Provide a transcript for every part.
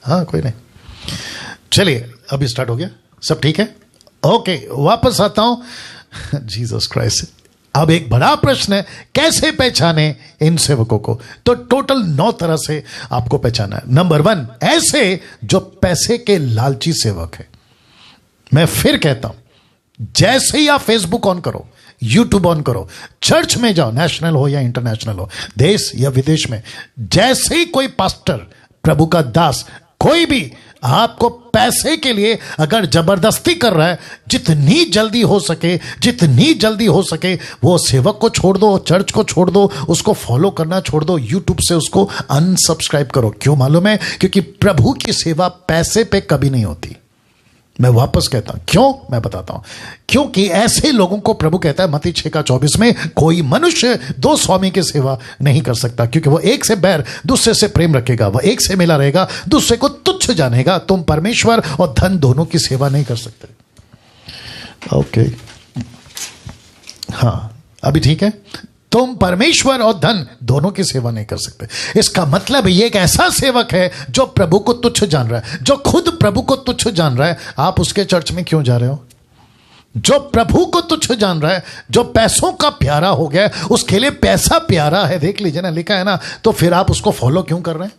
हाँ कोई नहीं, चलिए अभी स्टार्ट हो गया, सब ठीक है। ओके, वापस आता हूं। जीसस क्राइस्ट, अब एक बड़ा प्रश्न है, कैसे पहचाने इन सेवकों को? तो टोटल 9 तरह से आपको पहचाना है। नंबर 1, ऐसे जो पैसे के लालची सेवक है। मैं फिर कहता हूं, जैसे ही आप फेसबुक ऑन करो, यूट्यूब ऑन करो, चर्च में जाओ, नेशनल हो या इंटरनेशनल हो, देश या विदेश में, जैसे ही कोई पास्टर, प्रभु का दास, कोई भी आपको पैसे के लिए अगर जबरदस्ती कर रहा है, जितनी जल्दी हो सके वो सेवक को छोड़ दो, चर्च को छोड़ दो, उसको फॉलो करना छोड़ दो, यूट्यूब से उसको अनसब्सक्राइब करो। क्यों मालूम है? क्योंकि प्रभु की सेवा पैसे पे कभी नहीं होती। मैं वापस कहता हूं क्यों, मैं बताता हूं। क्योंकि ऐसे लोगों को प्रभु कहता है मत्ती 6:24 में, कोई मनुष्य 2 स्वामी की सेवा नहीं कर सकता, क्योंकि वो एक से बैर, दूसरे से प्रेम रखेगा, वह एक से मिला रहेगा, दूसरे को तुच्छ जानेगा। तुम परमेश्वर और धन दोनों की सेवा नहीं कर सकते। ओके, हाँ अभी ठीक है। तुम परमेश्वर और धन दोनों की सेवा नहीं कर सकते। इसका मतलब ये एक ऐसा सेवक है जो प्रभु को तुच्छ जान रहा है, जो खुद प्रभु को तुच्छ जान रहा है। आप उसके चर्च में क्यों जा रहे हो? जो प्रभु को तुच्छ जान रहा है, जो पैसों का प्यारा हो गया, उसके लिए पैसा प्यारा है, देख लीजिए ना, लिखा है ना, तो फिर आप उसको फॉलो क्यों कर रहे हैं?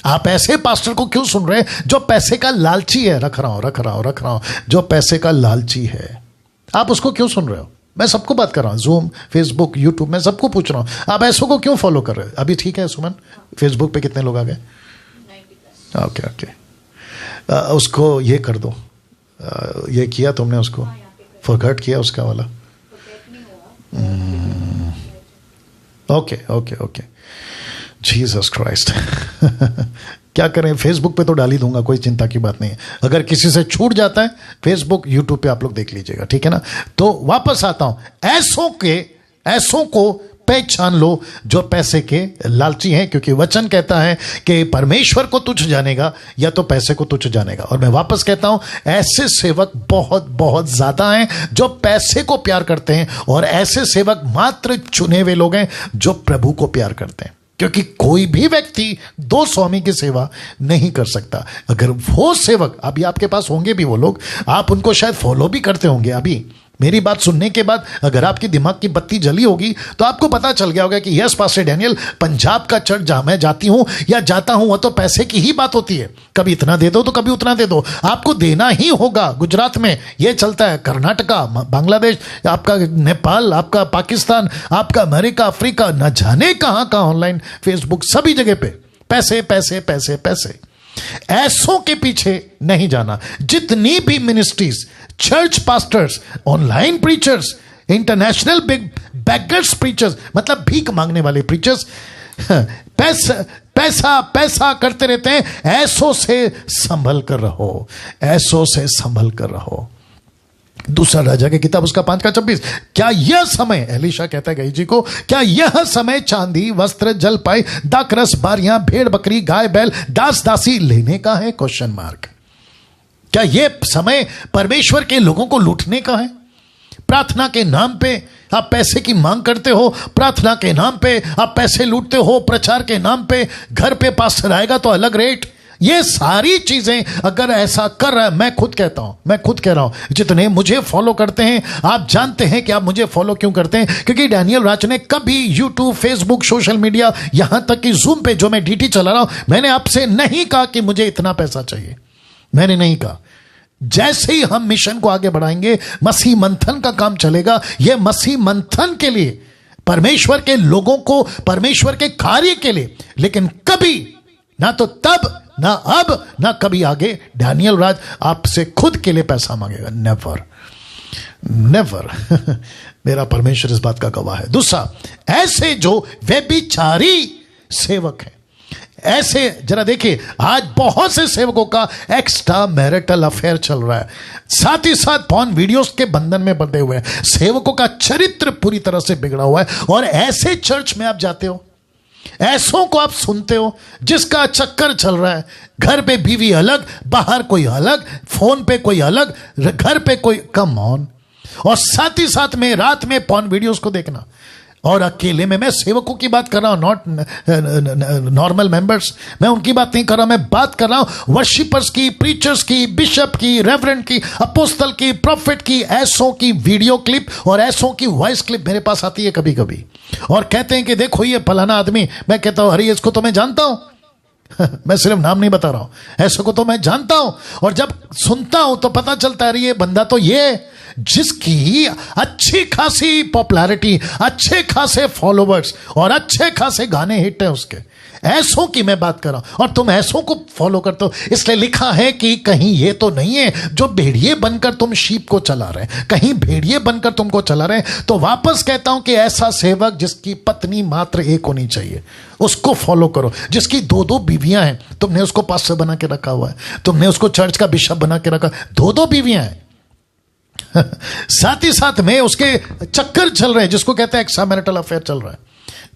आप ऐसे पास्टर को क्यों सुन रहे हैं जो पैसे का लालची है? रख रहा हूं, जो पैसे का लालची है, आप उसको क्यों सुन रहे हो? मैं सबको बात कर रहा हूँ, जूम, फेसबुक, यूट्यूब, मैं सबको पूछ रहा हूँ, आप ऐसों को क्यों फॉलो कर रहे हो? अभी ठीक है सुमन, फेसबुक पे कितने लोग आ गए? ओके, उसको ये कर दो, ये किया तुमने, उसको फॉरगेट किया उसका वाला। Okay, Jesus Christ. क्या करें, फेसबुक पे तो डाल ही दूंगा, कोई चिंता की बात नहीं है। अगर किसी से छूट जाता है, फेसबुक, यूट्यूब पे आप लोग देख लीजिएगा, ठीक है ना। तो वापस आता हूं, ऐसों को पहचान लो जो पैसे के लालची हैं, क्योंकि वचन कहता है कि परमेश्वर को तुच्छ जानेगा या तो पैसे को तुच्छ जानेगा। और मैं वापस कहता हूं, ऐसे सेवक बहुत ज्यादा हैं जो पैसे को प्यार करते हैं, और ऐसे सेवक मात्र चुने हुए लोग हैं जो प्रभु को प्यार करते हैं। क्योंकि कोई भी व्यक्ति 2 स्वामी की सेवा नहीं कर सकता। अगर वो सेवक, अभी आपके पास होंगे भी वो लोग, आप उनको शायद फॉलो भी करते होंगे। अभी मेरी बात सुनने के बाद अगर आपकी दिमाग की बत्ती जली होगी तो आपको पता चल गया होगा कि यस पास्टर डैनियल, पंजाब का चर्च जहां मैं जाती हूं या जाता हूं, वह तो पैसे की ही बात होती है। कभी इतना दे दो तो कभी उतना दे दो, आपको देना ही होगा। गुजरात में ये चलता है, कर्नाटका, बांग्लादेश, आपका नेपाल, आपका पाकिस्तान, आपका अमेरिका, अफ्रीका, न जाने कहां ऑनलाइन, फेसबुक, सभी जगह पे पैसे। ऐसों के पीछे नहीं जाना। जितनी भी ministries, church pastors, online preachers, international big beggars preachers, मतलब भीख मांगने वाले प्रीचर्स, पैसा करते रहते हैं। ऐसों से संभल कर रहो। दूसरा राजा की किताब, उसका 5:26, क्या यह समय, एलीशा कहता है गई जी को, क्या यह समय चांदी, वस्त्र, जलपाई, दाखरस, बारियां, भेड़ बकरी, गाय बैल, दास दासी लेने का है? Question mark. क्या यह समय परमेश्वर के लोगों को लूटने का है? प्रार्थना के नाम पे आप पैसे की मांग करते हो, प्रार्थना के नाम पे आप पैसे लूटते हो, प्रचार के नाम पे घर पे पास्टर आएगा तो अलग रेट। ये सारी चीजें अगर ऐसा कर रहा है, मैं खुद कह रहा हूं, जितने मुझे फॉलो करते हैं, आप जानते हैं कि आप मुझे फॉलो क्यों करते हैं, क्योंकि डैनियल राज ने कभी यूट्यूब, फेसबुक, सोशल मीडिया, यहां तक कि जूम पे जो मैं डीटी चला रहा हूं, मैंने आपसे नहीं कहा कि मुझे इतना पैसा चाहिए, मैंने नहीं कहा। जैसे ही हम मिशन को आगे बढ़ाएंगे, मसीह मंथन का काम चलेगा। यह मसीह मंथन के लिए, परमेश्वर के लोगों को, परमेश्वर के कार्य के लिए, लेकिन कभी ना तो तब, ना अब, ना कभी आगे डैनियल राज आपसे खुद के लिए पैसा मांगेगा। नेवर। मेरा परमेश्वर इस बात का गवाह है। दूसरा, ऐसे जो व्यभिचारी सेवक हैं, ऐसे जरा देखिए, आज बहुत से सेवकों का एक्स्ट्रा मैरिटल अफेयर चल रहा है, साथ ही साथ पॉर्न वीडियोस के बंधन में बंधे हुए हैं। सेवकों का चरित्र पूरी तरह से बिगड़ा हुआ है। और ऐसे चर्च में आप जाते हो, ऐसों को आप सुनते हो जिसका चक्कर चल रहा है, घर पे बीवी अलग, बाहर कोई अलग, फोन पे कोई अलग, घर पे कोई, कम ऑन। और साथ ही साथ में रात में पॉर्न वीडियोस को देखना। और अकेले में, मैं सेवकों की बात कर रहा हूं, नॉट नॉर्मल मेंबर्स, मैं उनकी बात नहीं कर रहा, मैं बात कर रहा हूं वर्शिपर्स की, प्रीचर्स की, बिशप की, रेवरेंड की, अपोस्टल की, प्रॉफिट की, ऐसों की वीडियो क्लिप और ऐसों की वॉइस क्लिप मेरे पास आती है कभी कभी, और कहते हैं कि देखो ये फलाना आदमी, मैं कहता हूं अरे इसको तो मैं जानता हूं मैं सिर्फ नाम नहीं बता रहा हूं, ऐसे को तो मैं जानता हूं, और जब सुनता हूं तो पता चलता है ये बंदा तो ये जिसकी अच्छी खासी पॉपुलैरिटी, अच्छे खासे फॉलोवर्स और अच्छे खासे गाने हिट है उसके, ऐसों की मैं बात कर रहा हूं, और तुम ऐसों को फॉलो करते हो। इसलिए लिखा है कि कहीं ये तो नहीं है जो भेड़िए बनकर तुम शीप को चला रहे, कहीं भेड़िए बनकर तुमको चला रहे। तो वापस कहता हूं कि ऐसा सेवक जिसकी पत्नी मात्र एक होनी चाहिए उसको फॉलो करो, जिसकी 2-2 बीवियां हैं, तुमने उसको पास्टर बना के रखा हुआ है, तुमने उसको चर्च का बिशप बना के रखा, 2-2 बीवियां हैं साथ ही साथ में उसके चक्कर चल रहे हैं, जिसको कहते हैं एक्स्ट्रा मैरिटल अफेयर चल रहा है,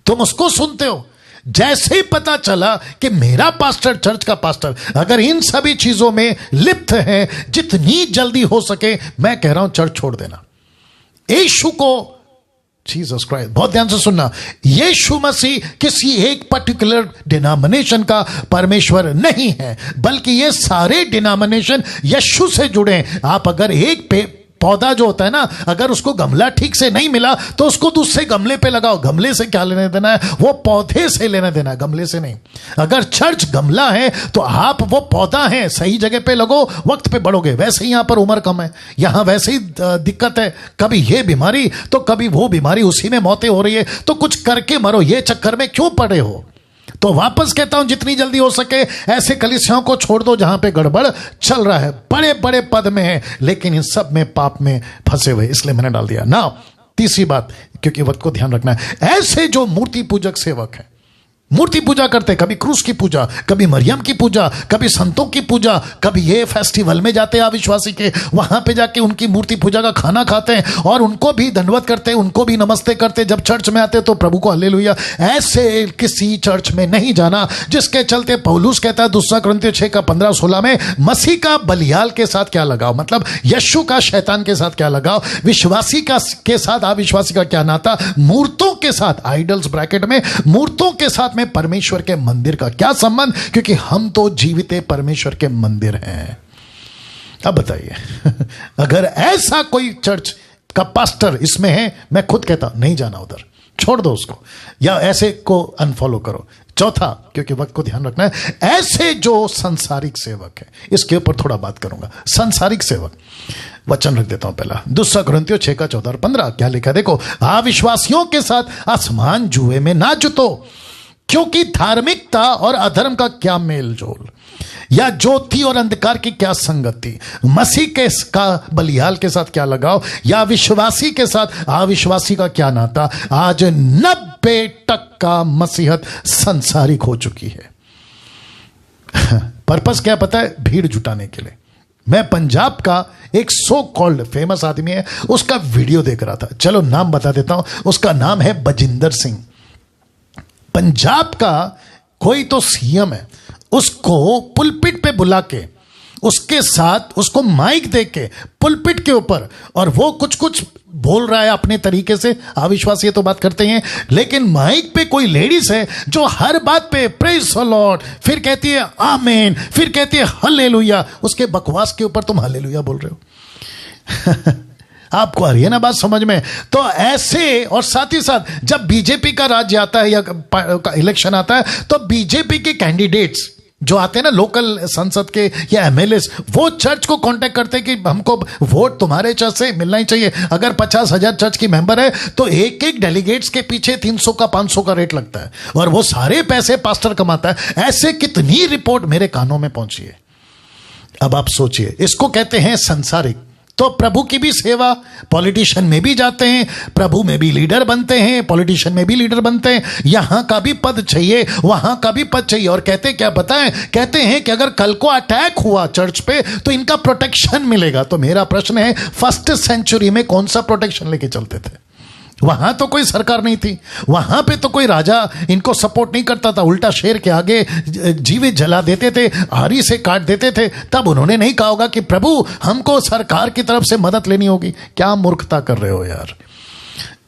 तुम उसको सुनते हो। जैसे ही पता चला कि मेरा पास्टर, चर्च का पास्टर अगर इन सभी चीजों में लिप्त है, जितनी जल्दी हो सके मैं कह रहा हूं चर्च छोड़ देना। यीशु को, जीसस क्राइस्ट, बहुत ध्यान से सुनना, यीशु मसीह किसी एक पर्टिकुलर डिनोमिनेशन का परमेश्वर नहीं है, बल्कि ये सारे डिनोमिनेशन यीशु से जुड़े हैं। आप अगर एक पौधा जो होता है ना, अगर उसको गमला ठीक से नहीं मिला तो उसको दूसरे गमले पे लगाओ, गमले से क्या लेने देना है, वो पौधे से लेना देना है, गमले से नहीं। अगर चर्च गमला है तो आप वो पौधा है, सही जगह पे लगो, वक्त पे बढ़ोगे। वैसे ही यहां पर उम्र कम है, यहां वैसे ही दिक्कत है, कभी ये बीमारी तो कभी वो बीमारी, उसी में मौतें हो रही है, तो कुछ करके मरो, ये चक्कर में क्यों पड़े हो। तो वापस कहता हूं जितनी जल्दी हो सके ऐसे कलीसियाओं को छोड़ दो जहां पे गड़बड़ चल रहा है, बड़े बड़े पद में है लेकिन इन सब में पाप में फंसे हुए, इसलिए मैंने डाल दिया ना। तीसरी बात, क्योंकि वक्त को ध्यान रखना है, ऐसे जो मूर्ति पूजक सेवक हैं, मूर्ति पूजा करते, कभी क्रूस की पूजा, कभी मरियम की पूजा, कभी संतों की पूजा, कभी ये फेस्टिवल में जाते हैं अविश्वासी के, वहां पे जाके उनकी मूर्ति पूजा का खाना खाते हैं और उनको भी दंडवत करते हैं, उनको भी नमस्ते करते हैं, जब चर्च में आते तो प्रभु को हालेलुया। ऐसे किसी चर्च में नहीं जाना, जिसके चलते पौलुस कहता है 2 कुरिन्थियों 6:15-16 में, मसीह का बलियाल के साथ क्या लगाव, मतलब यीशु का शैतान के साथ क्या लगाव, विश्वासी का के साथ अविश्वासी का क्या नाता, मूर्तों के साथ, आइडल्स ब्रैकेट में, मूर्तों के साथ में परमेश्वर के मंदिर का क्या संबंध, क्योंकि हम तो जीवित परमेश्वर के मंदिर हैं। अब बताइए अगर ऐसा कोई चर्च का पास्टर इसमें है, मैं खुद कहता नहीं जाना उधर, छोड़ दो उसको, या ऐसे को अनफॉलो करो। चौथा, क्योंकि वक्त को ध्यान रखना है, ऐसे जो संसारिक सेवक है, इसके ऊपर थोड़ा बात करूंगा। संसारिक सेवक, वचन रख देता हूं पहला, 2 कुरिन्थियों 6:14-15 क्या लिखा देखो, अविश्वासियों के साथ आसमान जुए में ना जुतो, क्योंकि धार्मिकता और अधर्म का क्या मेल जोल, या ज्योति और अंधकार की क्या संगति, मसीह के का बलियाल के साथ क्या लगाओ, या विश्वासी के साथ अविश्वासी का क्या नाता। आज 90% मसीहत संसारिक हो चुकी है। पर्पस क्या पता है, भीड़ जुटाने के लिए। मैं पंजाब का एक सो कॉल्ड फेमस आदमी है, उसका वीडियो देख रहा था, चलो नाम बता देता हूं, उसका नाम है बजिंदर सिंह। पंजाब का कोई तो सीएम है, उसको पुलपिट पे बुला के, उसके साथ उसको माइक दे के पुलपिट के ऊपर, और वो कुछ कुछ बोल रहा है अपने तरीके से, अविश्वासी तो बात करते हैं, लेकिन माइक पे कोई लेडीज है जो हर बात पे प्रेज द लॉर्ड, फिर कहती है आमीन, फिर कहती है हालेलुया। उसके बकवास के ऊपर तुम हालेलुया बोल रहे हो आपको आ रही है ना बात समझ में। तो ऐसे, और साथ ही साथ जब बीजेपी का राज्य आता है या इलेक्शन आता है, तो बीजेपी के कैंडिडेट्स जो आते हैं ना लोकल संसद के या एमएलएस, वो चर्च को कांटेक्ट करते हैं कि हमको वोट तुम्हारे चर्च से मिलना ही चाहिए। अगर 50,000 चर्च की मेंबर है तो एक एक डेलीगेट्स के पीछे 300 का 500 का रेट लगता है, और वो सारे पैसे पास्टर कमाता है। ऐसे कितनी रिपोर्ट मेरे कानों में पहुंची है। अब आप सोचिए, इसको कहते हैं संसारिक। तो प्रभु की भी सेवा, पॉलिटिशियन में भी जाते हैं, प्रभु में भी लीडर बनते हैं, पॉलिटिशियन में भी लीडर बनते हैं, यहां का भी पद चाहिए, वहां का भी पद चाहिए। और कहते क्या बताएं, कहते हैं कि अगर कल को अटैक हुआ चर्च पे तो इनका प्रोटेक्शन मिलेगा। तो मेरा प्रश्न है, 1st सेंचुरी में कौन सा प्रोटेक्शन लेके चलते थे? वहां तो कोई सरकार नहीं थी, वहां पे तो कोई राजा इनको सपोर्ट नहीं करता था, उल्टा शेर के आगे जीवित जला देते थे, आरी से काट देते थे। तब उन्होंने नहीं कहा होगा कि प्रभु हमको सरकार की तरफ से मदद लेनी होगी। क्या मूर्खता कर रहे हो यार।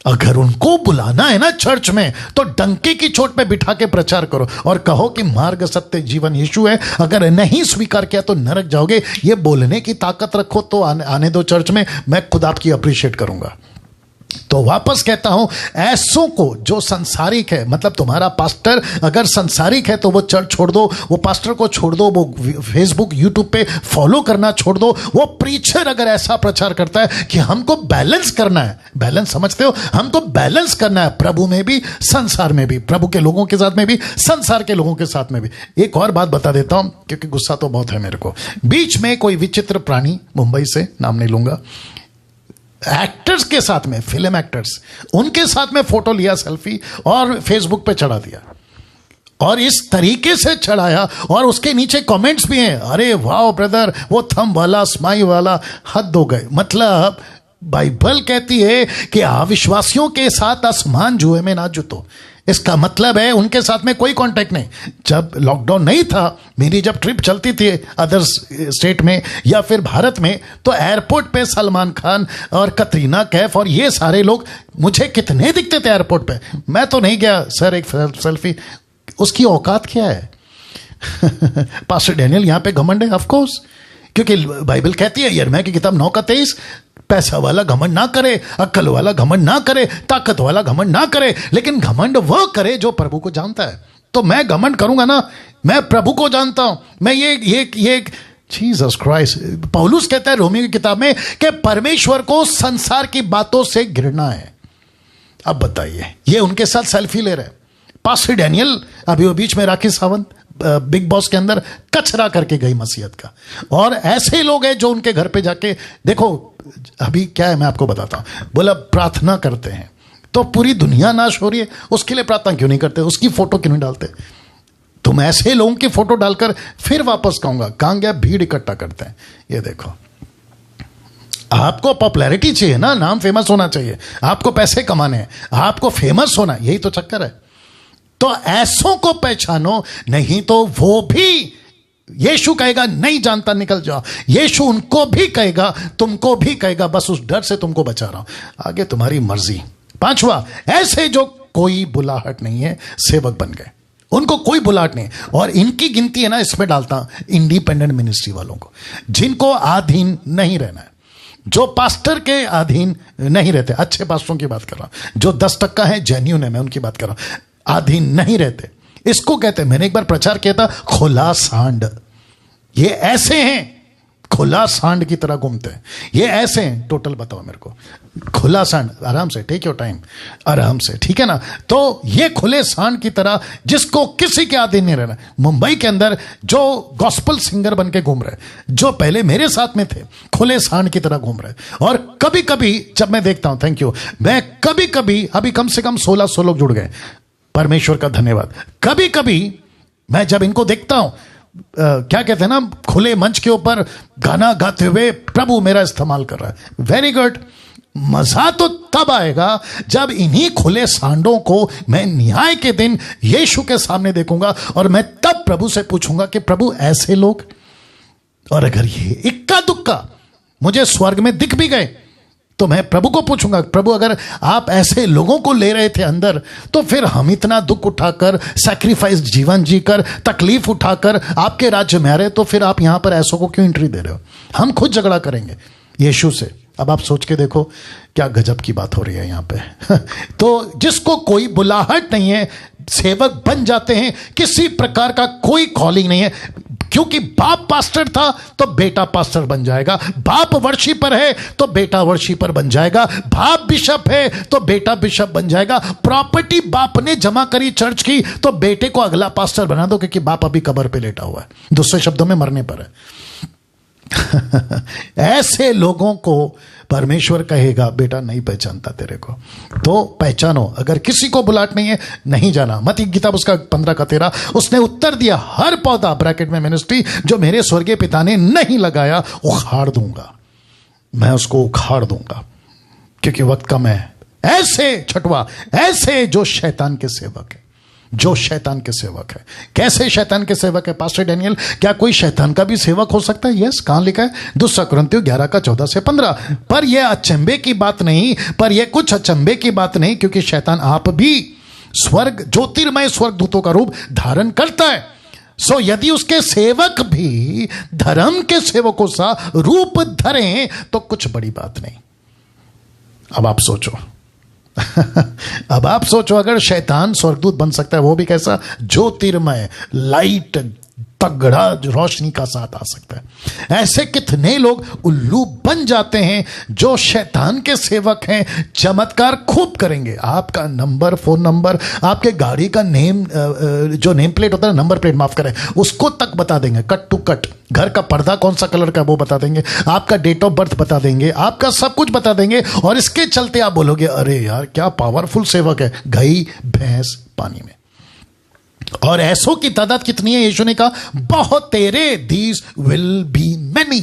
अगर उनको बुलाना है ना चर्च में, तो डंके की चोट पे बिठा के प्रचार करो और कहो कि मार्ग सत्य जीवन यीशु है। अगर नहीं स्वीकार किया तो नरक जाओगे। ये बोलने की ताकत रखो तो आने दो चर्च में, मैं खुद आपकी अप्रिशिएट करूंगा। तो वापस कहता हूं, ऐसों को जो संसारिक है, मतलब तुम्हारा पास्टर अगर संसारिक है तो वो चर्च छोड़ दो, वो पास्टर को छोड़ दो, वो फेसबुक यूट्यूब पे फॉलो करना छोड़ दो। वो प्रीचर अगर ऐसा प्रचार करता है कि हमको बैलेंस करना है, बैलेंस समझते हो, हमको बैलेंस करना है प्रभु में भी संसार में भी, प्रभु के लोगों के साथ में भी संसार के लोगों के साथ में भी। एक और बात बता देता हूं क्योंकि गुस्सा तो बहुत है मेरे को। बीच में कोई विचित्र प्राणी, मुंबई से, नाम नहीं लूंगा, एक्टर्स के साथ में, फिल्म एक्टर्स, उनके साथ में फोटो लिया सेल्फी और फेसबुक पे चढ़ा दिया, और इस तरीके से चढ़ाया और उसके नीचे कमेंट्स भी हैं, अरे वाह ब्रदर, वो थंब वाला, स्माइल वाला, हद हो गए। मतलब बाइबल कहती है कि अविश्वासियों के साथ आसमान जुए में ना जुतो। इसका मतलब है उनके साथ में कोई कांटेक्ट नहीं। जब लॉकडाउन नहीं था, मेरी जब ट्रिप चलती थी अदर स्टेट में या फिर भारत में, तो एयरपोर्ट पे सलमान खान और कतरीना कैफ और ये सारे लोग मुझे कितने दिखते थे एयरपोर्ट पे। मैं तो नहीं गया सर, एक सेल्फी, उसकी औकात क्या है? पास्टर डैनियल यहां पे घमंड है, ऑफ कोर्स, क्योंकि बाइबल कहती है यिर्मयाह की किताब 9:23, पैसा वाला घमंड ना करे, अक्ल वाला घमंड ना करे, ताकत वाला घमंड ना करे, लेकिन घमंड वह करे जो प्रभु को जानता है। तो मैं घमंड करूंगा ना, मैं प्रभु को जानता हूं। मैं ये जीसस क्राइस्ट, पौलुस कहता है रोमियो की किताब में कि परमेश्वर को संसार की बातों से घृणा है। अब बताइए, ये उनके साथ सेल्फी ले रहे। पास्टर डैनियल अभी वो बीच में राखी सावंत बिग बॉस के अंदर कचरा करके गई मसीहत का, और ऐसे लोग हैं जो उनके घर पे जाके, देखो अभी क्या है मैं आपको बताता हूं, बोला प्रार्थना करते हैं तो पूरी दुनिया नाश हो रही है, उसके लिए प्रार्थना क्यों नहीं करते, उसकी फोटो क्यों नहीं डालते? तुम ऐसे लोगों की फोटो डालकर फिर वापस कहूंगा कहां गया, भीड़ इकट्ठा करते हैं। ये देखो, आपको पॉपुलैरिटी चाहिए ना, नाम फेमस होना चाहिए, आपको पैसे कमाने हैं, आपको फेमस होना, यही तो चक्कर है। तो ऐसों को पहचानो, नहीं तो वो भी, यीशु कहेगा नहीं जानता निकल जाओ, यीशु उनको भी कहेगा, तुमको भी कहेगा, बस उस डर से तुमको बचा रहा हूं, आगे तुम्हारी मर्जी। 5वां, ऐसे जो कोई बुलाहट नहीं है सेवक बन गए, उनको कोई बुलाहट नहीं, और इनकी गिनती है ना, इसमें डालता इंडिपेंडेंट मिनिस्ट्री वालों को, जिनको अधीन नहीं रहना है, जो पास्टर के अधीन नहीं रहते, अच्छे पास्टरों की बात कर रहा हूं, जो 10% है, जेन्युइन है, मैं उनकी बात कर रहा हूं, अधीन नहीं रहते। इसको कहते हैं, मैंने एक बार प्रचार किया था, खुला सांड। ये ऐसे हैं, खुला सांड की तरह घूमते हैं, ये ऐसे हैं। टोटल बताओ मेरे को, खुला सांड, आराम से, टेक योर टाइम, आराम से, ठीक है ना? तो ये खुले सांड की तरह, जिसको किसी के अधीन नहीं रहना। मुंबई के अंदर जो गॉस्पल सिंगर बन के घूम रहे, जो पहले मेरे साथ में थे, खुले सांड की तरह घूम रहे। और कभी कभी जब मैं देखता हूं, थैंक यू, मैं कभी कभी, अभी कम से कम 1600 लोग जुड़ गए, परमेश्वर का धन्यवाद। कभी कभी मैं जब इनको देखता हूं, क्या कहते हैं ना, खुले मंच के ऊपर गाना गाते हुए प्रभु मेरा इस्तेमाल कर रहा है, वेरी गुड। मजा तो तब आएगा जब इन्हीं खुले सांडों को मैं न्याय के दिन यीशु के सामने देखूंगा, और मैं तब प्रभु से पूछूंगा कि प्रभु ऐसे लोग, और अगर ये इक्का दुक्का मुझे स्वर्ग में दिख भी गए तो मैं प्रभु को पूछूंगा, प्रभु अगर आप ऐसे लोगों को ले रहे थे अंदर, तो फिर हम इतना दुख उठाकर, सैक्रिफाइस जीवन जीकर, तकलीफ उठाकर आपके राज्य में आ रहे, तो फिर आप यहां पर ऐसों को क्यों एंट्री दे रहे हो? हम खुद झगड़ा करेंगे यीशु से। अब आप सोच के देखो क्या गजब की बात हो रही है यहां पे। तो जिसको कोई बुलाहट नहीं है, सेवक बन जाते हैं, किसी प्रकार का कोई कॉलिंग नहीं है, क्योंकि बाप पास्टर था तो बेटा पास्टर बन जाएगा, बाप वर्शिपर है तो बेटा वर्शिपर बन जाएगा, बाप बिशप है तो बेटा बिशप बन जाएगा, प्रॉपर्टी बाप ने जमा करी चर्च की तो बेटे को अगला पास्टर बना दो, क्योंकि बाप अभी कब्र पे लेटा हुआ है, दूसरे शब्दों में मरने पर है। ऐसे लोगों को परमेश्वर कहेगा बेटा नहीं पहचानता तेरे को, तो पहचानो। अगर किसी को बुलाहट नहीं है, नहीं जाना। मत्ती की किताब उसका 15:13, उसने उत्तर दिया, हर पौधा, ब्रैकेट में मिनिस्ट्री, जो मेरे स्वर्गीय पिता ने नहीं लगाया उखाड़ दूंगा, मैं उसको उखाड़ दूंगा, क्योंकि वक्त कम है। ऐसे, 6वां, ऐसे जो शैतान के सेवक है, जो शैतान के सेवक है। कैसे शैतान के सेवक है पास्टर डैनियल? क्या कोई शैतान का भी सेवक हो सकता है? यस, कहां लिखा है? 2 कुरिन्थियों 11:14-15। पर यह अचंभे की बात नहीं, पर यह कुछ अचंभे की बात नहीं, क्योंकि शैतान आप भी ज्योतिर्मय स्वर्गदूतों का रूप धारण करता है। सो यदि उसके सेवक भी धर्म के सेवकों सा रूप धरें तो कुछ बड़ी बात नहीं। अब आप सोचो अब आप सोचो, अगर शैतान स्वर्गदूत बन सकता है, वो भी कैसा? ज्योतिर्मय, लाइट, तगड़ा रोशनी का साथ आ सकता है। ऐसे कितने लोग उल्लू बन जाते हैं जो शैतान के सेवक हैं। चमत्कार खूब करेंगे, आपका नंबर, फोन नंबर, आपके गाड़ी का नेम, जो नेम प्लेट होता है, नंबर प्लेट माफ करें, उसको तक बता देंगे, कट टू कट। घर का पर्दा कौन सा कलर का वो बता देंगे, आपका डेट ऑफ बर्थ बता देंगे, आपका सब कुछ बता देंगे। और इसके चलते आप बोलोगे, अरे यार क्या पावरफुल सेवक है। गई भैंस पानी में। और ऐसों की तादाद कितनी है? यीशु ने कहा, बहुत तेरे, these will be many,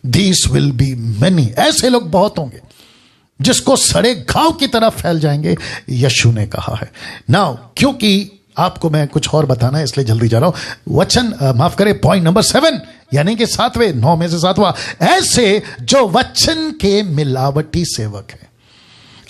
these will be many. ऐसे लोग बहुत होंगे जिसको सड़े घाव की तरह फैल जाएंगे, यीशु ने कहा है। नाउ क्योंकि आपको मैं कुछ और बताना है इसलिए जल्दी जा रहा हूं। वचन माफ करें, पॉइंट नंबर 7, यानी कि 7वें, 9 में से 7वां, ऐसे जो वचन के मिलावटी सेवक है।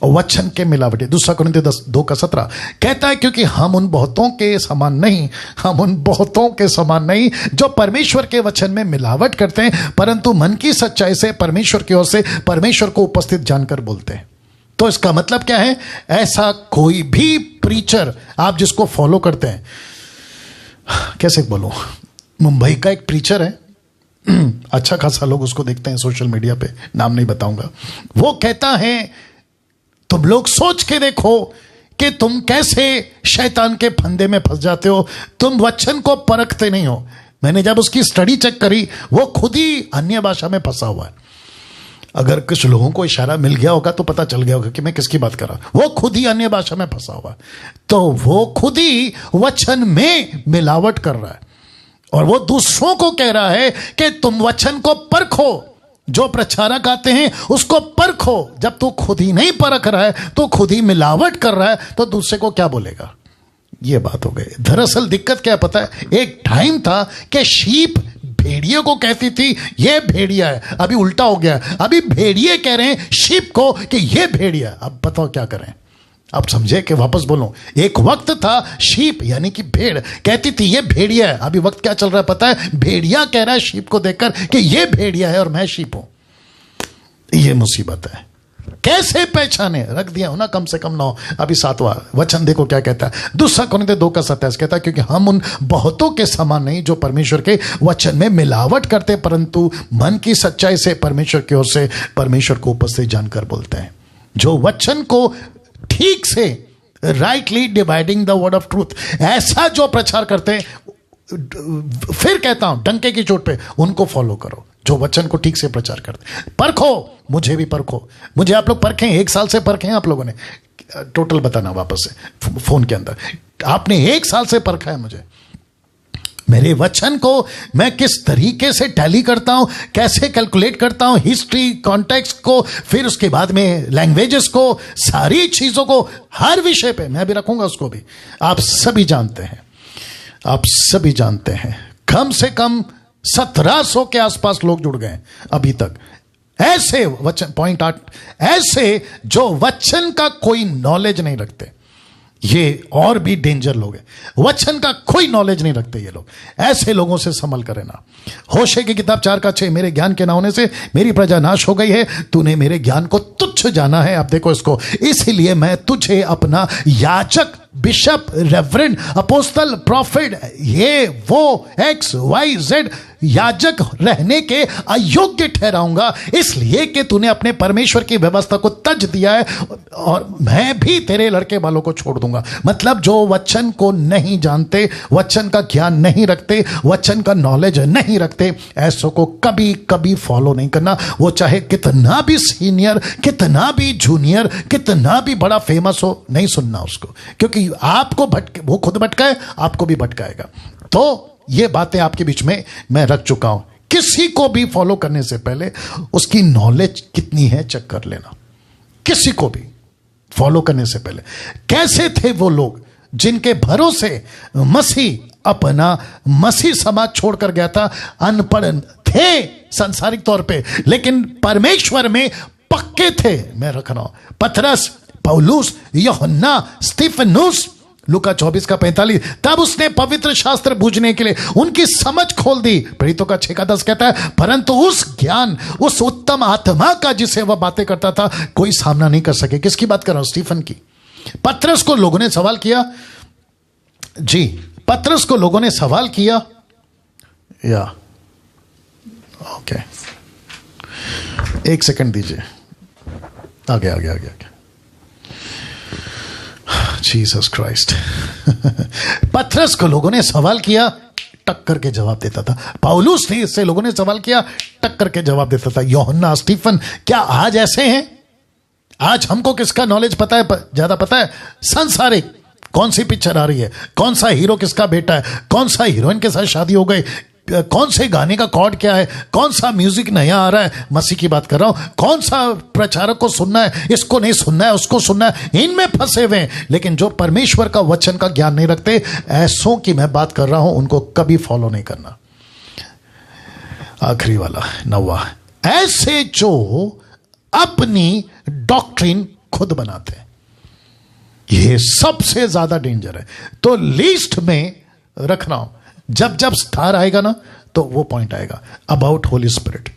वचन के मिलावटी, 2 कुरिन्थियों 2:17 कहता है, क्योंकि हम उन बहुतों के समान नहीं, हम उन बहुतों के समान नहीं जो परमेश्वर के वचन में मिलावट करते हैं, परंतु मन की सच्चाई से परमेश्वर की ओर से परमेश्वर को उपस्थित जानकर बोलते हैं। तो इसका मतलब क्या है? ऐसा कोई भी प्रीचर आप जिसको फॉलो करते हैं, कैसे बोलूं, मुंबई का एक प्रीचर है, अच्छा खासा लोग उसको देखते हैं सोशल मीडिया पे, नाम नहीं बताऊंगा। वो कहता है, तुम लोग सोच के देखो कि तुम कैसे शैतान के फंदे में फंस जाते हो, तुम वचन को परखते नहीं हो। मैंने जब उसकी स्टडी चेक करी, वो खुद ही अन्य भाषा में फंसा हुआ है। अगर कुछ लोगों को इशारा मिल गया होगा तो पता चल गया होगा कि मैं किसकी बात कर रहा हूं। वो खुद ही अन्य भाषा में फंसा हुआ है, तो वो खुद ही वचन में मिलावट कर रहा है और वो दूसरों को कह रहा है कि तुम वचन को परखो, जो प्रचारक आते हैं उसको परखो। जब तू खुद ही नहीं परख रहा है, तो खुद ही मिलावट कर रहा है, तो दूसरे को क्या बोलेगा? ये बात हो गई। दरअसल दिक्कत क्या पता है, एक टाइम था कि शीप भेड़िए को कहती थी ये भेड़िया है, अभी उल्टा हो गया। अभी भेड़िए कह रहे हैं शीप को कि ये भेड़िया। अब बताओ क्या करें? आप समझे कि वापस बोलूं, एक वक्त था शीप यानी कि भेड़ कहती थी ये भेड़िया है, अभी वक्त क्या चल रहा है पता है? भेड़िया कह रहा है शीप को देखकर कि ये भेड़िया है और मैं शीप हूं। ये मुसीबत है। कैसे पहचाने? रख दिया हो ना कम से कम 9। अभी 7वां वचन देखो क्या कहता है। 2 कुरिन्थियों 2:27 कहता है, क्योंकि हम उन बहुतों के समान नहीं जो परमेश्वर के वचन में मिलावट करते, परंतु मन की सच्चाई से परमेश्वर की ओर से परमेश्वर को उपस्थित जानकर बोलते हैं। जो वचन को ठीक से, rightly dividing the word of truth, ऐसा जो प्रचार करते हैं, फिर कहता हूं डंके की चोट पे उनको फॉलो करो जो वचन को ठीक से प्रचार करते। परखो, मुझे भी परखो, मुझे आप लोग परखें, 1 साल से परखे हैं आप लोगों ने, टोटल बताना वापस से फोन के अंदर, आपने 1 साल से परखा है मुझे, मेरे वचन को मैं किस तरीके से टैली करता हूं, कैसे कैलकुलेट करता हूं, हिस्ट्री, कॉन्टेक्स्ट को, फिर उसके बाद में लैंग्वेजेस को, सारी चीजों को, हर विषय पे मैं भी रखूंगा उसको भी। आप सभी जानते हैं, आप सभी जानते हैं, कम से कम 1700 के आसपास लोग जुड़ गए अभी तक। ऐसे वचन, पॉइंट 8, ऐसे जो वचन का कोई नॉलेज नहीं रखते, ये और भी डेंजर लोग हैं। वचन का कोई नॉलेज नहीं रखते ये लोग, ऐसे लोगों से संभल कर रहना। होशे की किताब 4:6, मेरे ज्ञान के ना होने से मेरी प्रजा नाश हो गई है, तूने मेरे ज्ञान को तुच्छ जाना है। अब देखो इसको, इसलिए मैं तुझे अपना याजक, बिशप, रेवरेंड, अपोस्तल, प्रॉफिट, ये वो XYZ याजक रहने के अयोग्य ठहराऊंगा, इसलिए कि तूने अपने परमेश्वर की व्यवस्था को तज दिया है, और मैं भी तेरे लड़के वालों को छोड़ दूंगा। मतलब जो वचन को नहीं जानते, वचन का ज्ञान नहीं रखते, वचन का नॉलेज नहीं रखते, ऐसों को कभी कभी फॉलो नहीं करना। वो चाहे कितना भी सीनियर, कितना भी जूनियर, कितना भी बड़ा फेमस हो, नहीं सुनना उसको, क्योंकि आपको भटके, वो खुद भटकाए, आपको भी भटकाएगा। तो ये बातें आपके बीच में मैं रख चुका हूं। किसी को भी फॉलो करने से पहले उसकी नॉलेज कितनी है चेक कर लेना। किसी को भी फॉलो करने से पहले। कैसे थे वो लोग जिनके भरोसे मसीह समाज छोड़कर गया था, अनपढ़ थे सांसारिक तौर पे, लेकिन परमेश्वर में पक्के थे। मैं रख रहा हूं, पतरस, पौलुस, यूहन्ना, स्तिफनुस, लूका 24:45। तब उसने पवित्र शास्त्र बूझने के लिए उनकी समझ खोल दी। प्रेरितों का 6:10 कहता है, परंतु उस ज्ञान, उस उत्तम आत्मा का जिसे वह बातें करता था, कोई सामना नहीं कर सके। किसकी बात कर रहा हूं? स्टीफन की। पतरस को लोगों ने सवाल किया, जी, पतरस को लोगों ने सवाल किया, या ओके, एक सेकंड दीजिए, आगे। Jesus Christ. पतरस को लोगों ने सवाल किया, टक्कर के जवाब देता था। पौलुस ने इससे लोगों ने सवाल किया, टक्कर के जवाब देता था। यूहन्ना, स्टीफन, क्या आज ऐसे हैं? आज हमको किसका नॉलेज पता है? ज्यादा पता है? सांसारिक। कौन सी पिक्चर आ रही है, कौन सा हीरो किसका बेटा है, कौन सा हीरोइन के साथ शादी हो गई, कौन से गाने का कॉर्ड क्या है, कौन सा म्यूजिक नया आ रहा है, मसीह की बात कर रहा हूं, कौन सा प्रचारक को सुनना है, इसको नहीं सुनना है, उसको सुनना है, इनमें फंसे हुए हैं। लेकिन जो परमेश्वर का वचन का ज्ञान नहीं रखते, ऐसों की मैं बात कर रहा हूं, उनको कभी फॉलो नहीं करना। आखिरी वाला 9वां, ऐसे जो अपनी डॉक्ट्रिन खुद बनाते हैं, ये सबसे ज्यादा डेंजर है। तो लिस्ट में रखना हूं, जब स्टार आएगा ना, तो वो पॉइंट आएगा अबाउट होली स्पिरिट।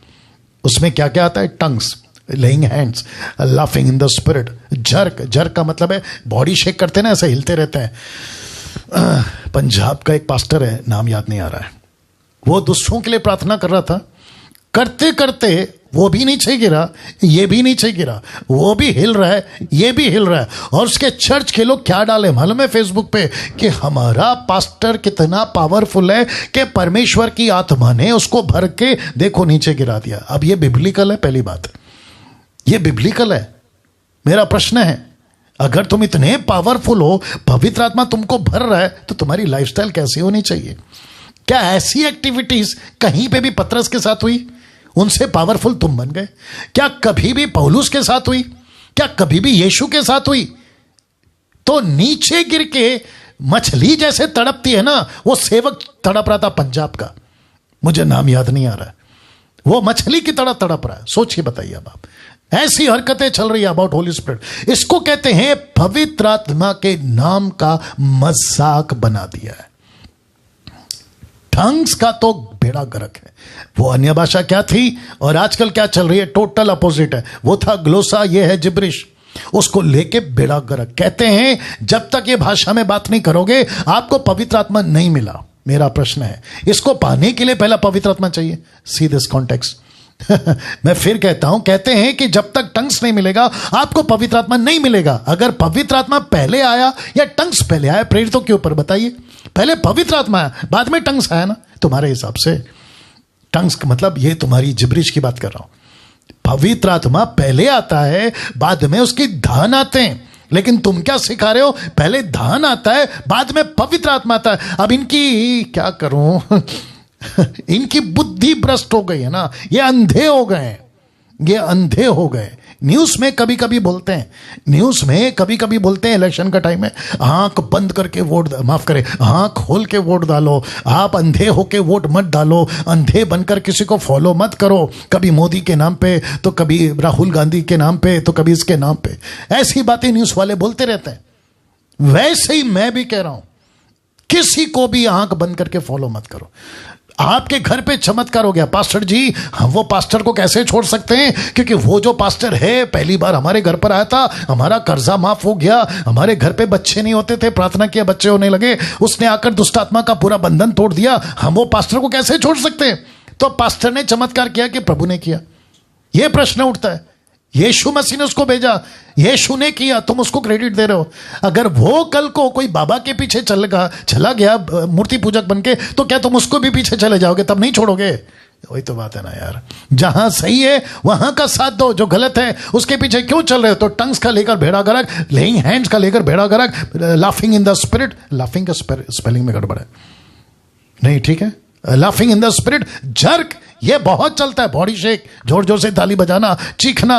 उसमें क्या क्या आता है? Tongues, laying hands, laughing in the spirit, jerk का मतलब है बॉडी शेक करते हैं ना, ऐसे हिलते रहते हैं। पंजाब का एक पास्टर है, नाम याद नहीं आ रहा है, वो दूसरों के लिए प्रार्थना कर रहा था, करते करते वो भी नीचे गिरा, ये भी नीचे गिरा, वो भी हिल रहा है, ये भी हिल रहा है। और उसके चर्च के लोग क्या डाले मालूम है फेसबुक पे, कि हमारा पास्टर कितना पावरफुल है कि परमेश्वर की आत्मा ने उसको भर के देखो नीचे गिरा दिया। अब ये बिब्लिकल है? पहली बात, ये बिब्लिकल है? मेरा प्रश्न है, अगर तुम इतने पावरफुल हो, पवित्र आत्मा तुमको भर रहा है, तो तुम्हारी लाइफस्टाइल कैसी होनी चाहिए? क्या ऐसी एक्टिविटीज कहीं पे भी पतरस के साथ हुई? उनसे पावरफुल तुम बन गए? क्या कभी भी पौलुस के साथ हुई? क्या कभी भी यीशु के साथ हुई? तो नीचे गिर के मछली जैसे तड़पती है ना, वो सेवक तड़प रहा था पंजाब का, मुझे नाम याद नहीं आ रहा है, वो मछली की तरह तड़प रहा है। सोचिए, बताइए अब आप, ऐसी हरकतें चल रही है अबाउट होली स्पिरिट। इसको कहते हैं पवित्र आत्मा के नाम का मजाक बना दिया है। टंग्स का तो बेड़ा गर्क है। वो अन्य भाषा क्या थी और आजकल क्या चल रही है, टोटल अपोजिट है। वो था ग्लोसा, ये है जिब्रिश। उसको लेके बेड़ा गर्क। कहते हैं जब तक ये भाषा में बात नहीं करोगे, आपको पवित्र आत्मा नहीं मिला। मेरा प्रश्न है, इसको पाने के लिए पहला पवित्र आत्मा चाहिए। See this context. मैं फिर कहता हूं, कहते हैं कि जब तक टंग्स नहीं मिलेगा, आपको पवित्र आत्मा नहीं मिलेगा। अगर पवित्र आत्मा पहले आया या टंग्स पहले आया, प्रेरितों के ऊपर बताइए। पहले पवित्र आत्मा आया, बाद में टंग्स आया ना? तुम्हारे हिसाब से टंग्स का मतलब, ये तुम्हारी जिब्रिश की बात कर रहा हूं। पवित्र आत्मा पहले आता है, बाद में उसकी धान आते हैं। लेकिन तुम क्या सिखा रहे हो? पहले धान आता है, बाद में पवित्र आत्मा आता है। अब इनकी क्या करूं इनकी बुद्धि भ्रष्ट हो गई है ना, ये अंधे हो गए, ये अंधे हो गए। न्यूज में कभी कभी बोलते हैं, न्यूज में कभी कभी बोलते हैं इलेक्शन का टाइम है, आंख बंद करके वोट, माफ करें, आंख खोल के वोट डालो, आप अंधे होके वोट मत डालो, अंधे बनकर किसी को फॉलो मत करो, कभी मोदी के नाम पे, तो कभी राहुल गांधी के नाम पे, तो कभी इसके नाम पे। ऐसी बातें न्यूज वाले बोलते रहते हैं। वैसे ही मैं भी कह रहा हूं, किसी को भी आंख बंद करके फॉलो मत करो। आपके घर पे चमत्कार हो गया, पास्टर जी हम वो पास्टर को कैसे छोड़ सकते हैं, क्योंकि वो जो पास्टर है पहली बार हमारे घर पर आया था, हमारा कर्जा माफ हो गया, हमारे घर पे बच्चे नहीं होते थे, प्रार्थना किया बच्चे होने लगे, उसने आकर दुष्ट आत्मा का पूरा बंधन तोड़ दिया, हम वो पास्टर को कैसे छोड़ सकते हैं? तो पास्टर ने चमत्कार किया कि प्रभु ने किया? यह प्रश्न उठता है। यीशु मसीह ने उसको भेजा, यीशु ने किया, तुम उसको क्रेडिट दे रहे हो। अगर वो कल को कोई बाबा के पीछे चला गया मूर्ति पूजक बनके, तो क्या तुम उसको भी पीछे चले जाओगे? तब नहीं छोड़ोगे? वही तो बात है ना यार, जहां सही है वहां का साथ दो, जो गलत है उसके पीछे क्यों चल रहे हो? तो टंग्स का लेकर भेड़ा गरक, लेइंग हैंड्स का लेकर भेड़ा गरक, laughing in the spirit, laughing का स्पेलिंग में गड़बड़ है, नहीं ठीक है, laughing in the spirit, jerk, ये बहुत चलता है, बॉडी शेक, जोर जोर से ताली बजाना, चीखना,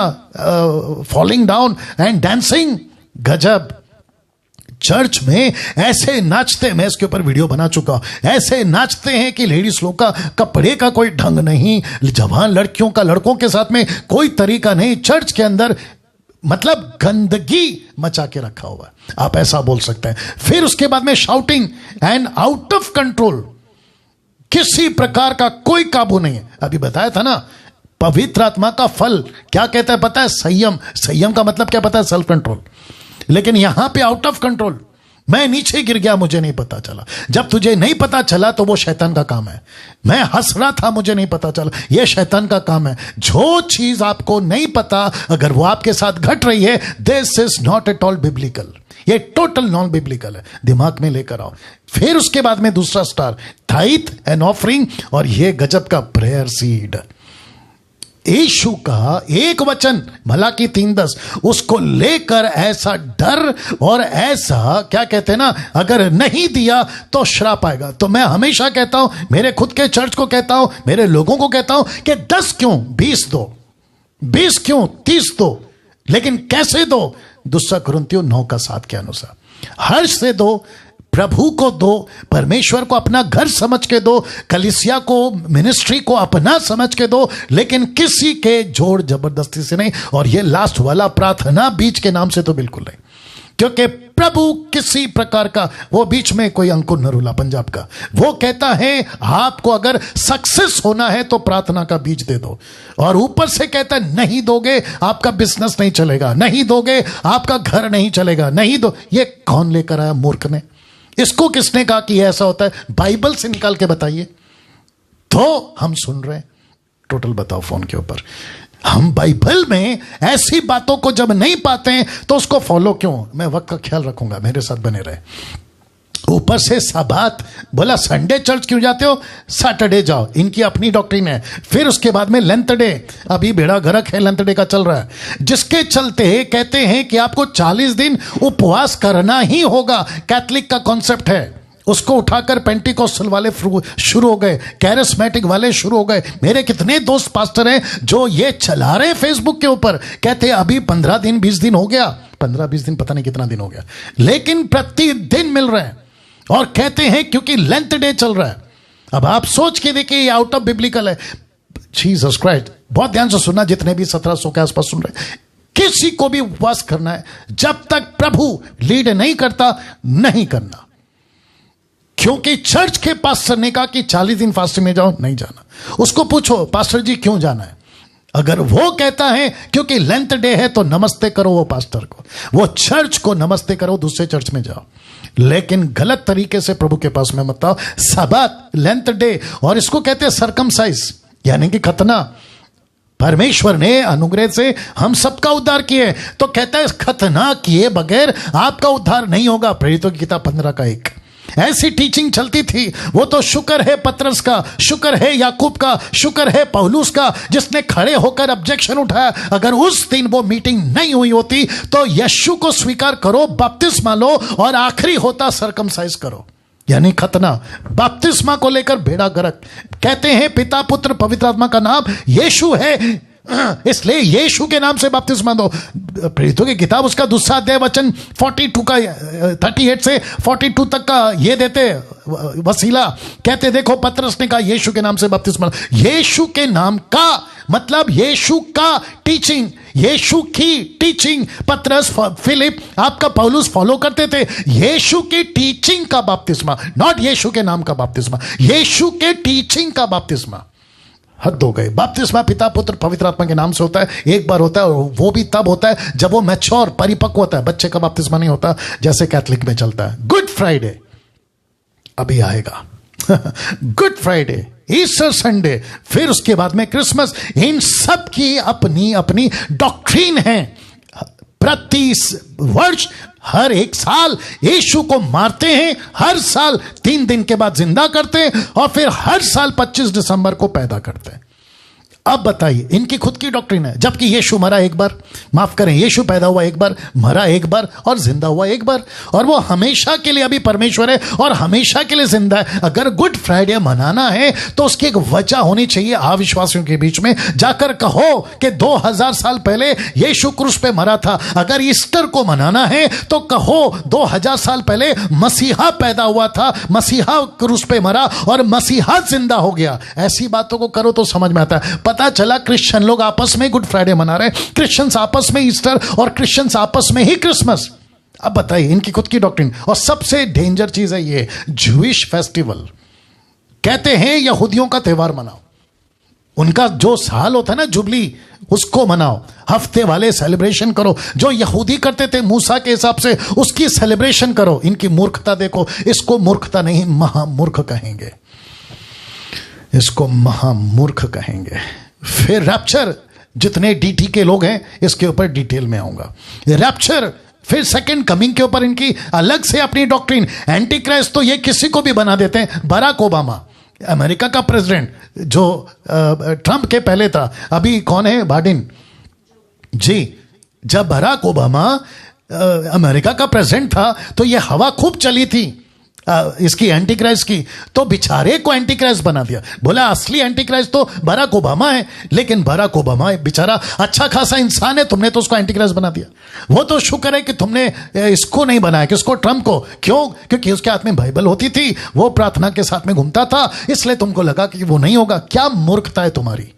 फॉलिंग डाउन एंड डांसिंग, गजब। चर्च में ऐसे नाचते, मैं इसके ऊपर वीडियो बना चुका हूं, ऐसे नाचते हैं कि लेडीज लोग का कपड़े का कोई ढंग नहीं, जवान लड़कियों का लड़कों के साथ में कोई तरीका नहीं, चर्च के अंदर मतलब गंदगी मचा के रखा हुआ है, आप ऐसा बोल सकते हैं। फिर उसके बाद में shouting and out of control, किसी प्रकार का कोई काबू नहीं है। अभी बताया था ना, पवित्र आत्मा का फल क्या कहता है पता है? संयम। संयम का मतलब क्या पता है? Self control. लेकिन यहां पे आउट ऑफ कंट्रोल, मैं नीचे गिर गया, मुझे नहीं पता चला। जब तुझे नहीं पता चला तो वो शैतान का काम है। मैं हंस रहा था, मुझे नहीं पता चला, ये शैतान का काम है। जो चीज आपको नहीं पता अगर वो आपके साथ घट रही है, this is not at all biblical, ये टोटल नॉन बिब्लिकल है, दिमाग में लेकर आओ। फिर उसके बाद में दूसरा स्टार, टाइथ एंड ऑफरिंग, और ये गजब का प्रेयर सीड। यीशु का एक वचन मलाकी 3:10, उसको लेकर ऐसा डर और ऐसा क्या कहते हैं ना, अगर नहीं दिया तो श्राप आएगा। तो मैं हमेशा कहता हूं, मेरे खुद के चर्च को कहता हूं, मेरे लोगों को कहता हूं कि 10 क्यों 20 दो, 20 क्यों 30 दो, लेकिन कैसे दो? 2 कुरिन्थियों 9:7 के अनुसार हर्ष से दो, प्रभु को दो, परमेश्वर को अपना घर समझ के दो, कलीसिया को, मिनिस्ट्री को अपना समझ के दो, लेकिन किसी के जोर जबरदस्ती से नहीं। और ये लास्ट वाला, प्रार्थना बीज के नाम से तो बिल्कुल नहीं, क्योंकि प्रभु किसी प्रकार का, वो बीच में कोई अंकुर नरूला पंजाब का, वो कहता है आपको अगर सक्सेस होना है तो प्रार्थना का बीज दे दो, और ऊपर से कहता है नहीं दोगे आपका बिजनेस नहीं चलेगा, नहीं दोगे आपका घर नहीं चलेगा, नहीं दो। ये कौन लेकर आया मूर्ख ने? इसको किसने कहा कि ऐसा होता है? बाइबल से निकाल के बताइए। तो हम सुन रहे हैं, टोटल बताओ फोन के ऊपर। हम बाइबल में ऐसी बातों को जब नहीं पाते हैं तो उसको फॉलो क्यों? मैं वक्त का ख्याल रखूंगा, मेरे साथ बने रहे। ऊपर से सबात बोला, संडे चर्च क्यों जाते हो? सैटरडे जाओ, इनकी अपनी डॉक्ट्रिन है। फिर उसके बाद में लेंथ डे, अभी बेड़ा गरक है, लेंथ डे का चल रहा है, जिसके चलते कहते हैं कि आपको 40 दिन उपवास करना ही होगा। कैथलिक का कॉन्सेप्ट है, उसको उठाकर पेंटिकोस्टल वाले शुरू हो गए, कैरिस्मेटिक वाले शुरू हो गए। मेरे कितने दोस्त पास्टर हैं जो ये चला रहे फेसबुक के ऊपर, कहते हैं अभी 15 दिन 20 दिन हो गया, 15-20 दिन पता नहीं कितना दिन हो गया, लेकिन प्रतिदिन मिल रहे हैं और कहते हैं क्योंकि लेंथ डे चल रहा है। अब आप सोच के देखिए, ये आउट ऑफ बिब्लिकल है। जीसस क्राइस्ट, बहुत ध्यान से सुनना, जितने भी 1700 के आसपास सुन रहे हैं, किसी को भी उपवास करना है जब तक प्रभु लीड नहीं करता, नहीं करना। क्योंकि चर्च के पास्टर ने कहा कि 40 दिन फास्टिंग में जाओ, नहीं जाना। उसको पूछो पास्टर जी क्यों जाना है? अगर वो कहता है क्योंकि लेंथ डे है तो नमस्ते करो वो पास्टर को, वो चर्च को नमस्ते करो, दूसरे चर्च में जाओ, लेकिन गलत तरीके से प्रभु के पास में मत आओ। सबात, लेंथ डे, और इसको कहते हैं सरकमसाइज, यानी कि खतना। परमेश्वर ने अनुग्रह से हम सबका उद्धार किए, तो कहता है खतना किए बगैर आपका उद्धार नहीं होगा। प्रेरितों की किताब 15:1। ऐसी टीचिंग चलती थी। वो तो शुक्र है पतरस का, शुक्र है याकूब का, शुक्र है पौलुस का, जिसने खड़े होकर ऑब्जेक्शन उठाया। अगर उस दिन वो मीटिंग नहीं हुई होती तो यीशु को स्वीकार करो, बपतिस्मा लो, और आखिरी होता सरकमसाइज करो, यानी खतना। बपतिस्मा को लेकर बेड़ा गर्क। कहते हैं पिता पुत्र पवित्र आत्मा का नाम यीशु है, इसलिए यीशु के नाम से बपतिस्मा दो। प्रेरितों की किताब उसका 2 अध्याय वचन 42 का 38 से 42 तक का ये देते वसीला। कहते देखो पतरस ने कहा यीशु के नाम से बपतिस्मा। यीशु के नाम का मतलब यीशु का टीचिंग, यीशु की टीचिंग। पतरस, फिलिप, आपका पौलुस फॉलो करते थे यीशु की टीचिंग का बपतिस्मा, नॉट यीशु के नाम का बपतिस्मा, यीशु के टीचिंग का बपतिस्मा। हद हो गए। बपतिस्मा पिता पुत्र पवित्र आत्मा के नाम से होता है, एक बार होता है, और वो भी तब होता है जब वो मैच्योर परिपक्व होता है। बच्चे का बपतिस्मा नहीं होता जैसे कैथलिक में चलता है। गुड फ्राइडे अभी आएगा गुड फ्राइडे, ईस्टर संडे, फिर उसके बाद में क्रिसमस, इन सब की अपनी अपनी डॉक्ट्रिन है। प्रति वर्ष हर एक साल यीशु को मारते हैं, हर साल 3 दिन के बाद जिंदा करते हैं, और फिर हर साल 25 दिसंबर को पैदा करते हैं। अब बताइए, इनकी खुद की डॉक्ट्रिन है, जबकि यीशु मरा एक बार, माफ करें, यीशु पैदा हुआ एक बार, मरा एक बार और जिंदा हुआ एक बार, और वो हमेशा के लिए अभी परमेश्वर है और हमेशा के लिए जिंदा है। अगर गुड फ्राइडे मनाना है तो उसकी एक वजह होनी चाहिए अविश्वासियों के बीच में। जाकर कहो कि 2000 साल पहले यीशु क्रूस पे मरा था। अगर ईस्टर को मनाना है तो कहो 2000 साल पहले मसीहा पैदा हुआ था, मसीहा क्रूस पे मरा और मसीहा जिंदा हो गया। ऐसी बातों को करो तो समझ में आता है। पता चला क्रिश्चियन लोग आपस में गुड फ्राइडे मना रहे हैं, क्रिश्चियंस आपस में ईस्टर और क्रिश्चियंस आपस में ही क्रिसमस। अब बताइए, इनकी खुद की डॉक्ट्रिन। और सबसे डेंजर चीज है ये ज्यूइश फेस्टिवल। कहते हैं यहूदियों का त्योहार मनाओ, उनका जो साल होता है ना जुबली, उसको मनाओ, हफ्ते वाले सेलिब्रेशन करो, जो यहूदी करते थे मूसा के हिसाब से उसकी सेलिब्रेशन करो। इनकी मूर्खता देखो, इसको मूर्खता नहीं महामूर्ख कहेंगे, इसको महामूर्ख कहेंगे। फिर रैप्चर, जितने डीटी के लोग हैं इसके ऊपर डिटेल में आऊंगा। रैप्चर, फिर सेकंड कमिंग के ऊपर इनकी अलग से अपनी डॉक्ट्रिन। एंटी क्राइस्ट तो ये किसी को भी बना देते हैं। बराक ओबामा अमेरिका का प्रेसिडेंट, जो ट्रंप के पहले था, अभी कौन है, बाइडेन जी। जब बराक ओबामा अमेरिका का प्रेसिडेंट था तो ये हवा खूब चली थी इसकी एंटी क्राइस्ट की, तो बेचारे को एंटी क्राइस्ट बना दिया। बोला असली एंटी क्राइस्ट तो बराक ओबामा है, लेकिन बराक ओबामा बेचारा अच्छा खासा इंसान है, तुमने तो उसको एंटी क्राइस्ट बना दिया। वो तो शुक्र है कि तुमने इसको नहीं बनाया, किसको, ट्रंप को। क्यों? क्योंकि उसके हाथ में बाइबल होती थी, वो प्रार्थना के साथ में घूमता था, इसलिए तुमको लगा कि वो नहीं होगा। क्या मूर्खता है तुम्हारी,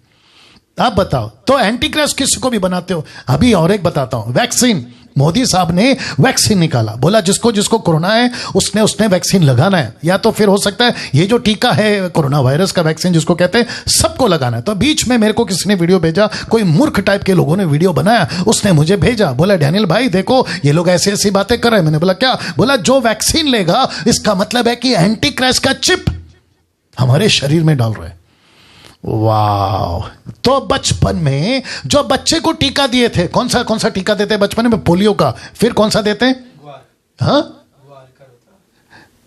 आप बताओ। तो एंटी क्राइस्ट किसी को भी बनाते हो। अभी और एक बताता हूं, वैक्सीन। मोदी साहब ने वैक्सीन निकाला, बोला जिसको जिसको कोरोना है उसने वैक्सीन लगाना है, या तो फिर हो सकता है ये जो टीका है कोरोना वायरस का वैक्सीन जिसको कहते हैं, सबको लगाना है। तो बीच में मेरे को किसी ने वीडियो भेजा, कोई मूर्ख टाइप के लोगों ने वीडियो बनाया, उसने मुझे भेजा, बोला डैनियल भाई देखो ये लोग ऐसी ऐसी बातें कर रहे हैं। मैंने बोला क्या? बोला जो वैक्सीन लेगा इसका मतलब है कि एंटी क्राइस्ट का चिप हमारे शरीर में डाल रहे हैं। वाह! तो बचपन में जो बच्चे को टीका दिए थे, कौन सा टीका देते हैं बचपन में? पोलियो का। फिर कौन सा देते हैं? हाँ,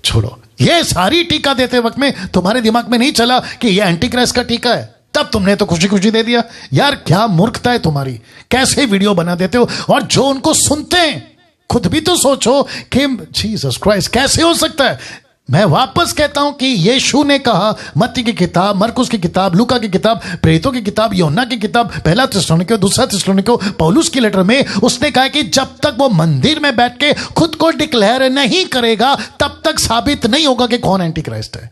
छोड़ो, ये सारी टीका देते वक्त में तुम्हारे दिमाग में नहीं चला कि ये एंटी क्राइस्ट का टीका है, तब तुमने तो खुशी खुशी दे दिया। यार क्या मूर्खता है तुम्हारी, कैसे वीडियो बना देते हो। और जो उनको सुनते हैं खुद भी तो सोचो कि जीसस क्राइस्ट कैसे हो सकता है। मैं वापस कहता हूं कि यीशु ने कहा, मत्ती की किताब, मरकुस की किताब, लूका की किताब, प्रेरितों की किताब, यूहन्ना की किताब, पहला थिस्सलुनीकियों, दूसरा थिस्सलुनीकियों, पौलुस की लेटर में उसने कहा कि जब तक वो मंदिर में बैठ के खुद को डिक्लेयर नहीं करेगा तब तक साबित नहीं होगा कि कौन एंटी क्राइस्ट है।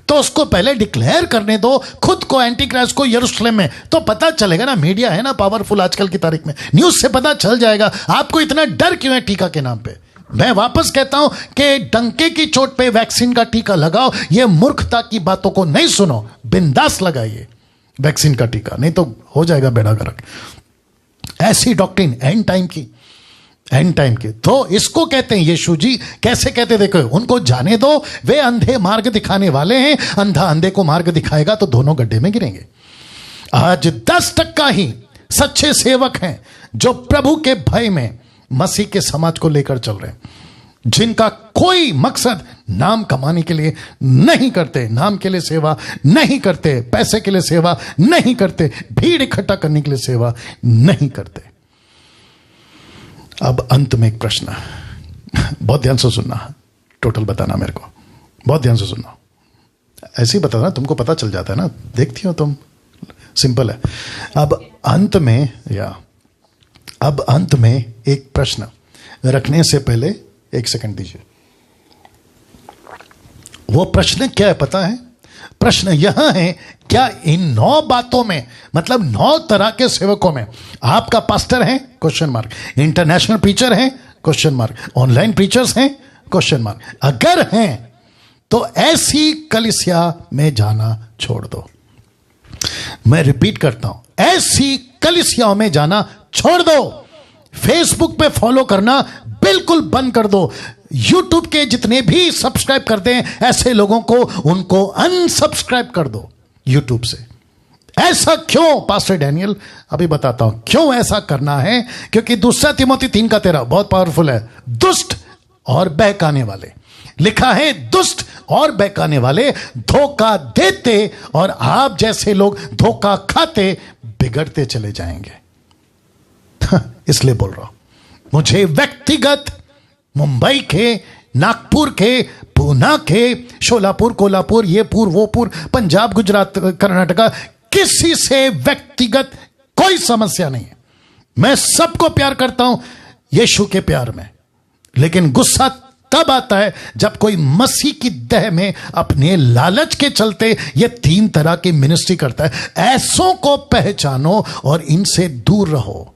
तो उसको पहले डिक्लेयर करने दो खुद को, एंटी क्राइस्ट को, यरूशलेम में, तो पता चलेगा ना। मीडिया है ना पावरफुल आजकल की तारीख में, न्यूज से पता चल जाएगा। आपको इतना डर क्यों है टीका के नाम पे? मैं वापस कहता हूं कि डंके की चोट पे वैक्सीन का टीका लगाओ, ये मूर्खता की बातों को नहीं सुनो, बिंदास लगाइए वैक्सीन का टीका, नहीं तो हो जाएगा बेड़ा गर्क। ऐसी डॉक्ट्रिन एंड टाइम की। तो इसको कहते हैं यीशु जी कैसे कहते, देखो उनको जाने दो, वे अंधे मार्ग दिखाने वाले हैं, अंधा अंधे को मार्ग दिखाएगा तो दोनों गड्ढे में गिरेंगे। आज 10% ही सच्चे सेवक हैं जो प्रभु के भय में मसीह के समाज को लेकर चल रहे हैं, जिनका कोई मकसद नाम कमाने के लिए नहीं करते, नाम के लिए सेवा नहीं करते, पैसे के लिए सेवा नहीं करते, भीड़ इकट्ठा करने के लिए सेवा नहीं करते। अब अंत में एक प्रश्न, बहुत ध्यान से सुनना, टोटल बताना मेरे को, बहुत ध्यान से सुनना। ऐसे ही बताना, तुमको पता चल जाता है ना, देखती हो तुम, सिंपल है। अब अंत में एक प्रश्न रखने से पहले एक सेकंड दीजिए। वो प्रश्न क्या है पता है? प्रश्न यहां है, क्या इन 9 बातों में, मतलब 9 तरह के सेवकों में, आपका पास्टर है? Question mark. इंटरनेशनल प्रीचर है? Question mark. ऑनलाइन प्रीचर्स हैं? Question mark. अगर हैं तो ऐसी कलीसिया में जाना छोड़ दो। मैं रिपीट करता हूं, ऐसी कलीसियाओं में जाना छोड़ दो। फेसबुक पे फॉलो करना बिल्कुल बंद कर दो। यूट्यूब के जितने भी सब्सक्राइब करते हैं ऐसे लोगों को, उनको अनसब्सक्राइब कर दो यूट्यूब से। ऐसा क्यों पास्टर डैनियल? अभी बताता हूं क्यों ऐसा करना है। क्योंकि 2 तिमोथी 3:13 बहुत पावरफुल है। दुष्ट और बहकाने वाले, लिखा है दुष्ट और बहकाने वाले धोखा देते और आप जैसे लोग धोखा खाते बिगड़ते चले जाएंगे। इसलिए बोल रहा हूं, मुझे व्यक्तिगत मुंबई के, नागपुर के, पूना के, शोलापुर, कोल्हापुर, ये पुर वो पुर, पंजाब, गुजरात, कर्नाटका, किसी से व्यक्तिगत कोई समस्या नहीं है। मैं सबको प्यार करता हूं यीशु के प्यार में, लेकिन गुस्सा तब आता है जब कोई मसीह की देह में अपने लालच के चलते ये 3 तरह की मिनिस्ट्री करता है। ऐसों को पहचानो और इनसे दूर रहो,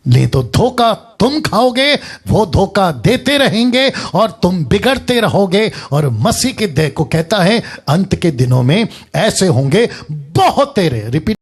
नहीं तो धोखा तुम खाओगे, वो धोखा देते रहेंगे और तुम बिगड़ते रहोगे। और मसीह के देह को कहता है अंत के दिनों में ऐसे होंगे बहुत तेरे, रिपीट